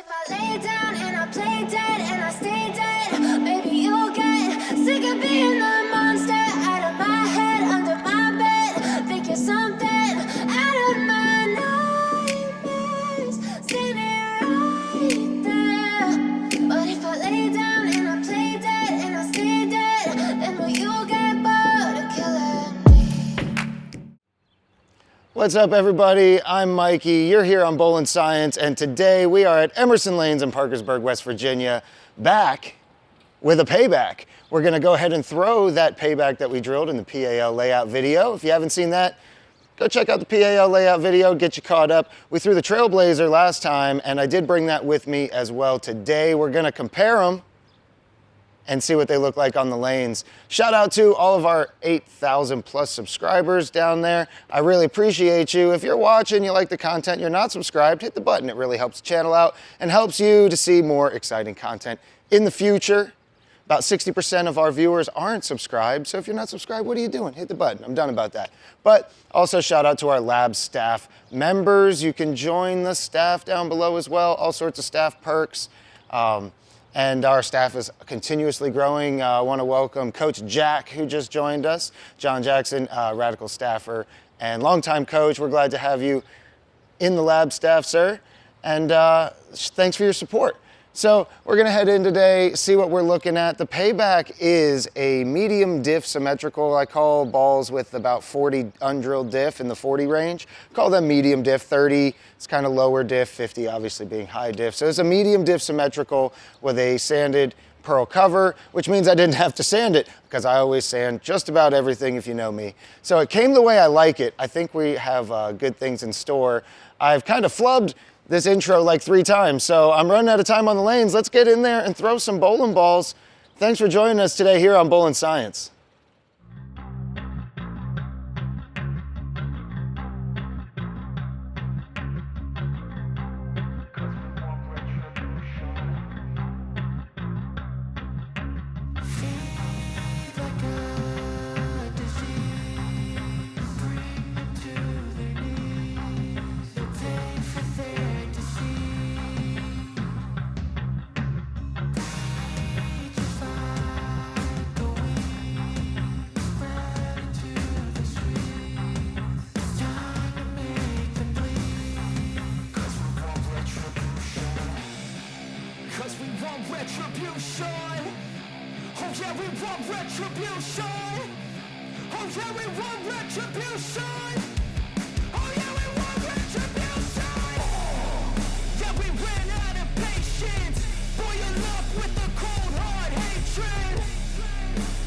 if I lay down and I play dead and I stay dead, maybe you'll get sick of being the monster out of my head, under my bed. Think you're something out of my nightmares, standing right there. But if I lay down and I play dead and I stay dead, then will you get bored of killing me? What's up, everybody? I'm Mikey. You're here on Bowling Science, and today we are at Emerson Lanes in Parkersburg, West Virginia, back with a payback. We're going to go ahead and throw that payback that we drilled in the PAL layout video. If you haven't seen that, go check out the PAL layout video, get you caught up. We threw the Trailblazer last time, and I did bring that with me as well today. We're going to compare them and see what they look like on the lanes. Shout out to all of our 8,000 plus subscribers down there. I really appreciate you. If you're watching, you like the content, you're not subscribed, hit the button. It really helps the channel out and helps you to see more exciting content in the future. About 60% of our viewers aren't subscribed, so if you're not subscribed, what are you doing? Hit the button. I'm done about that. But also shout out to our lab staff members. You can join the staff down below as well, all sorts of staff perks. And our staff is continuously growing. I want to welcome Coach Jack, who just joined us. John Jackson, Radical staffer and longtime coach. We're glad to have you in the lab staff, sir. And thanks for your support. So we're going to head in today, see what we're looking at. The Payback is a medium diff symmetrical. I call balls with about 40 undrilled diff in the 40 range. Call them medium diff. 30 is kind of lower diff, 50 obviously being high diff. So it's a medium diff symmetrical with a sanded pearl cover, which means I didn't have to sand it because I always sand just about everything if you know me. So it came the way I like it. I think we have good things in store. I've kind of flubbed this intro like 3 times, so I'm running out of time on the lanes. Let's get in there and throw some bowling balls. Thanks for joining us today here on Bowling Science. Retribution. Oh yeah, we want retribution. Oh yeah, we want retribution. Oh yeah, we want retribution. Yeah, we ran out of patience. Boil up with the cold hard hatred.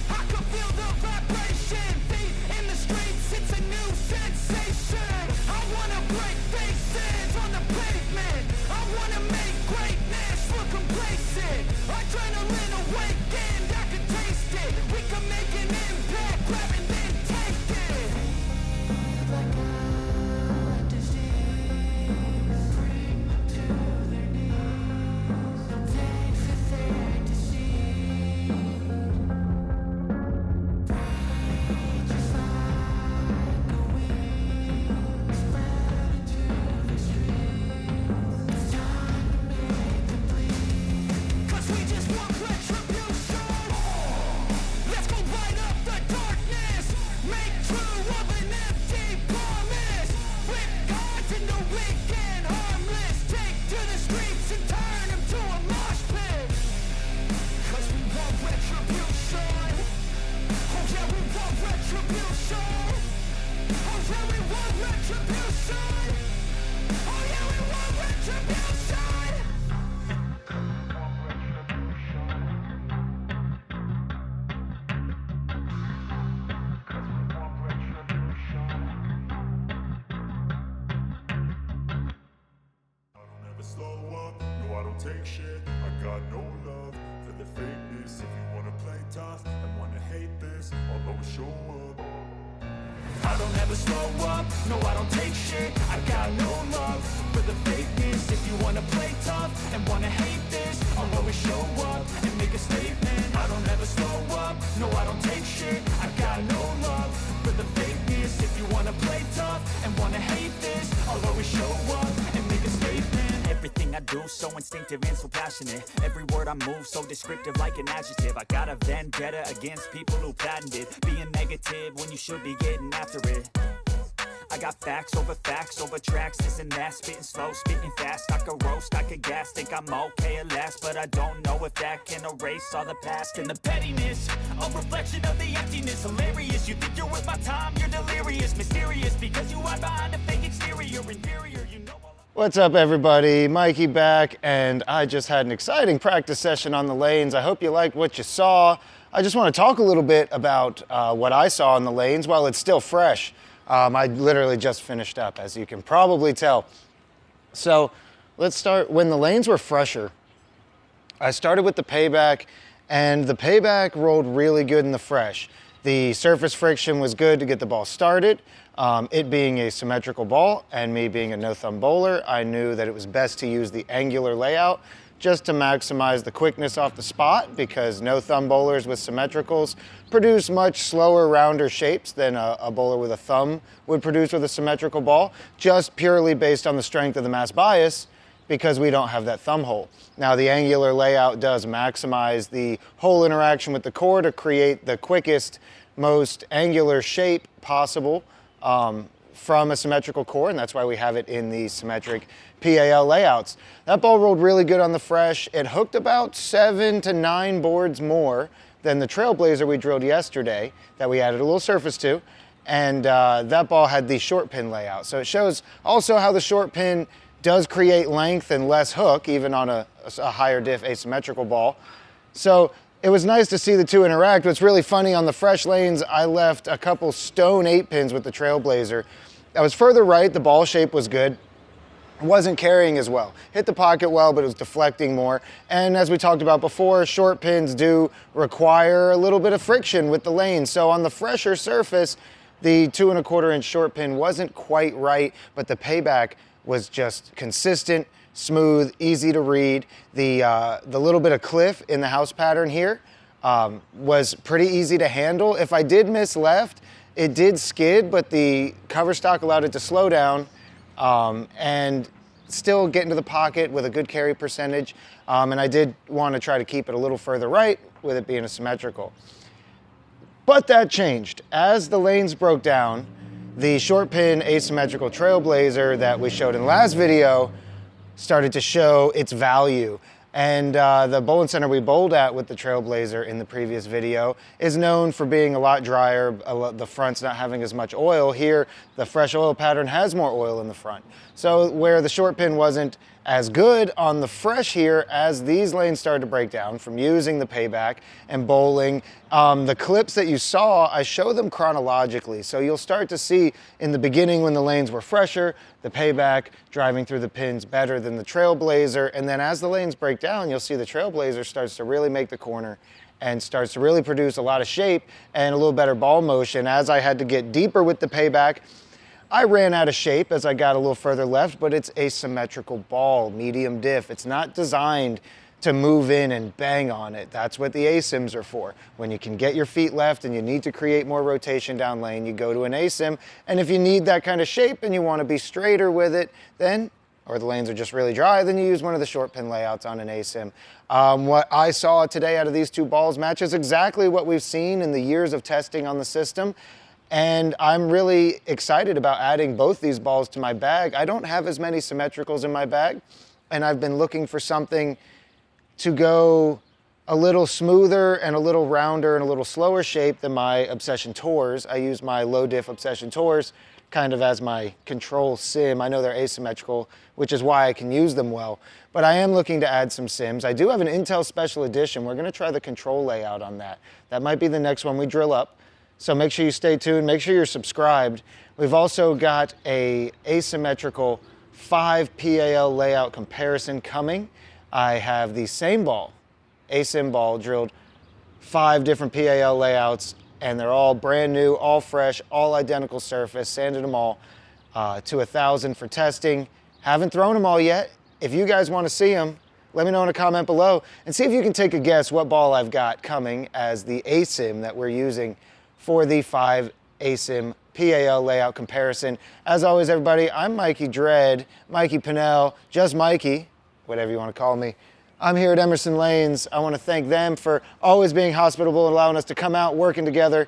I can feel the vibration. Feet in the streets, it's a new sensation. I wanna break faces on the pavement. I wanna make greatness look complacent. Adrenaline awakened, I can taste it. We can make an impact, grab and then take it. Like a disease, bring them to their knees. No pain for their disease. Rage is like a weed, spread into the streets. Time to make them bleed. 'Cause we just want retribution. Let's go light up the darkness. Make true of an empty promise. Flip cards into weak and harmless. Take to the streets and turn them to a mosh pit. 'Cause we want retribution. Oh yeah, we want retribution. Oh yeah, we want retribution. Oh yeah, we want retribution. I don't ever slow up, no I don't take shit. I got no love for the fakeness. If you wanna play tough and wanna hate this, I'll always show up. I don't ever slow up, no I don't take shit. I got no love for the fakeness. If you wanna play tough and wanna hate this, I'll always show up and make a statement. I don't ever slow up, no I don't take shit. I got no love for the fakeness. If you wanna play tough and wanna hate this, I'll always show up and make a statement. Everything I do, so instinctive and so passionate. Every word I move, so descriptive like an adjective. I got a vendetta against people who patented being negative when you should be getting after it. I got facts over tracks, this and that. Spitting slow, spitting fast, I could roast, I could gas. Think I'm okay at last, but I don't know if that can erase all the past. And the pettiness, a reflection of the emptiness. Hilarious, you think you're with my time, you're delirious. Mysterious, because you hide behind a fake exterior. Inferior, you know. What's up, everybody? Mikey back, and I just had an exciting practice session on the lanes. I hope you liked what you saw. I just want to talk a little bit about what I saw on the lanes while it's still fresh. I literally just finished up, as you can probably tell. So let's start. When the lanes were fresher, I started with the Payback, and the Payback rolled really good in the fresh. The surface friction was good to get the ball started. It being a symmetrical ball and me being a no-thumb bowler, I knew that it was best to use the angular layout just to maximize the quickness off the spot, because no-thumb bowlers with symmetricals produce much slower, rounder shapes than a bowler with a thumb would produce with a symmetrical ball, just purely based on the strength of the mass bias, because we don't have that thumb hole. Now, the angular layout does maximize the hole interaction with the core to create the quickest, most angular shape possible from a symmetrical core, and that's why we have it in the symmetric PAL layouts. That ball rolled really good on the fresh. It hooked about 7 to 9 boards more than the Trailblazer we drilled yesterday that we added a little surface to, and that ball had the short pin layout. So it shows also how the short pin does create length and less hook, even on a higher diff asymmetrical ball. So it was nice to see the two interact. What's really funny, on the fresh lanes, I left a couple stone 8 pins with the Trailblazer. I was further right, the ball shape was good. It wasn't carrying as well. Hit the pocket well, but it was deflecting more. And as we talked about before, short pins do require a little bit of friction with the lane. So on the fresher surface, the 2 1/4 inch short pin wasn't quite right, but the Payback was just consistent, smooth, easy to read. The little bit of cliff in the house pattern here was pretty easy to handle. If I did miss left, it did skid, but the cover stock allowed it to slow down and still get into the pocket with a good carry percentage. And I did want to try to keep it a little further right with it being a symmetrical. But that changed. As the lanes broke down, the short pin asymmetrical Trailblazer that we showed in last video started to show its value. And the bowling center we bowled at with the Trailblazer in the previous video is known for being a lot drier, the front's not having as much oil. Here, the fresh oil pattern has more oil in the front. So where the short pin wasn't as good on the fresh here, as these lanes started to break down from using the Payback and bowling, the clips that you saw, I show them chronologically. So you'll start to see in the beginning, when the lanes were fresher, the Payback driving through the pins better than the Trailblazer. And then as the lanes break down, you'll see the Trailblazer starts to really make the corner and starts to really produce a lot of shape and a little better ball motion. As I had to get deeper with the Payback, I ran out of shape as I got a little further left, but it's a symmetrical ball, medium diff. It's not designed to move in and bang on it. That's what the ASIMs are for. When you can get your feet left and you need to create more rotation down lane, you go to an ASIM. And if you need that kind of shape and you want to be straighter with it, then, or the lanes are just really dry, then you use one of the short pin layouts on an ASIM. What I saw today out of these two balls matches exactly what we've seen in the years of testing on the system. And I'm really excited about adding both these balls to my bag. I don't have as many symmetricals in my bag, and I've been looking for something to go a little smoother and a little rounder and a little slower shape than my Obsession Tours. I use my low diff Obsession Tours kind of as my control sim. I know they're asymmetrical, which is why I can use them well, but I am looking to add some sims. I do have an Intel Special Edition. We're gonna try the control layout on that. That might be the next one we drill up. So make sure you stay tuned, make sure you're subscribed. We've also got a asymmetrical 5 PAL layout comparison coming. I have the same ball, ASIM ball, drilled 5 different PAL layouts, and they're all brand new, all fresh, all identical surface, sanded them all to 1,000 for testing. Haven't thrown them all yet. If you guys want to see them, let me know in a comment below and see if you can take a guess what ball I've got coming as the ASIM that we're using for the 5 ASIM PAL layout comparison. As always, everybody, I'm Mikey Dread, Mikey Pinnell, just Mikey. whatever you want to call me. I'm here at Emerson Lanes. I want to thank them for always being hospitable and allowing us to come out working together.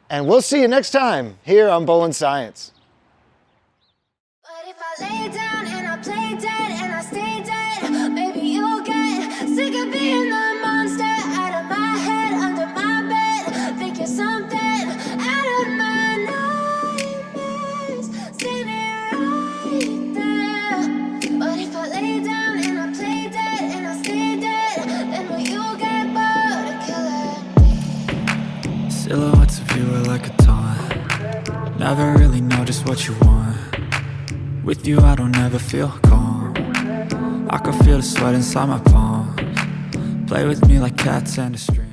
And we'll see you next time here on Bowling Science. But if I lay down and I play dead and I stay dead, maybe you'll get sick of being the monster out of my head, under my bed. Think you're something out of my nightmares, standing right there. But if I lay down and I play dead and I stay dead, then will you get bored of killing me? Silhouettes of you are like a taunt. Never really know just what you want. With you I don't ever feel calm. I can feel the sweat inside my palms. Play with me like cats and a string.